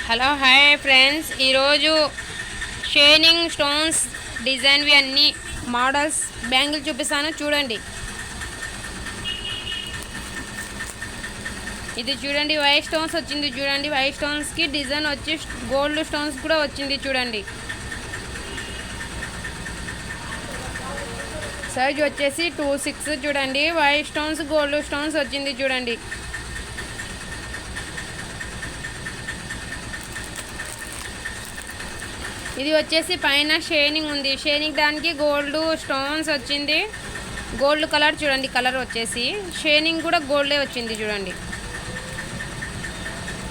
Hello hi friends, ఈరోజు shining stones డిజైన్వి అన్ని models bangle చూపిస్తాను చూడండి. ఇది చూడండి, వైట్ స్టోన్స్ వచ్చింది చూడండి. వైట్ స్టోన్స్కి డిజైన్ వచ్చి గోల్డ్ స్టోన్స్ కూడా వచ్చింది చూడండి. సైజ్ వచ్చేసి 2.6 చూడండి. వైట్ స్టోన్స్ గోల్డ్ స్టోన్స్ వచ్చింది చూడండి. ఇది వచ్చేసి పైన షైనింగ్ ఉంది. షైనింగ్ దానికి గోల్డ్ స్టోన్స్ వచ్చింది. గోల్డ్ కలర్ చూడండి, కలర్ వచ్చేసి షైనింగ్ కూడా గోల్డే వచ్చింది చూడండి.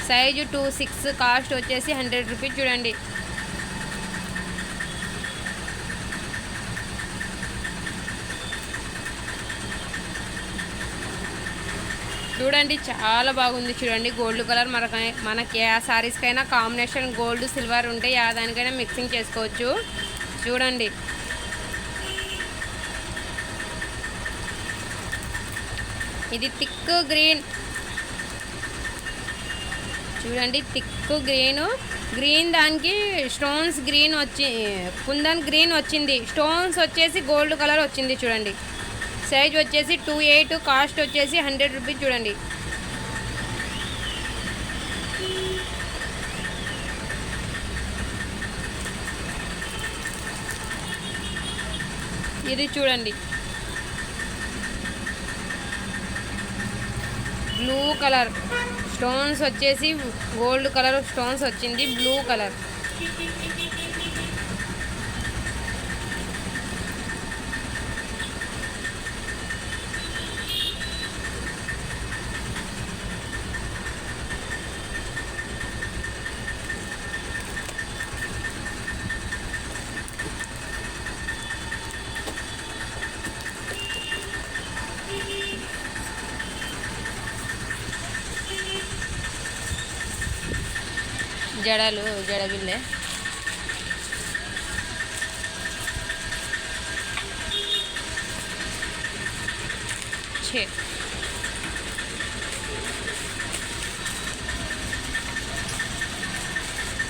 సైజు 2.6, కాస్ట్ వచ్చేసి 100 రూపీస్ చూడండి. చూడండి చాలా బాగుంది చూడండి. గోల్డ్ కలర్ మనకి ఏ శారీస్కైనా కాంబినేషన్ గోల్డ్ సిల్వర్ ఉంటే ఏ దానికైనా మిక్సింగ్ చేసుకోవచ్చు చూడండి. ఇది థిక్ గ్రీన్ చూడండి, థిక్ గ్రీన్ దానికి స్టోన్స్ గ్రీన్ వచ్చి కుందన్ గ్రీన్ వచ్చింది. స్టోన్స్ వచ్చేసి గోల్డ్ కలర్ వచ్చింది చూడండి. సైజ్ వచ్చేసి 2.8, కాస్ట్ వచ్చేసి 100 రూపీస్ చూడండి. ఇది చూడండి, బ్లూ కలర్ స్టోన్స్ వచ్చేసి గోల్డ్ కలర్ స్టోన్స్ వచ్చింది, బ్లూ కలర్. జడబిల్లే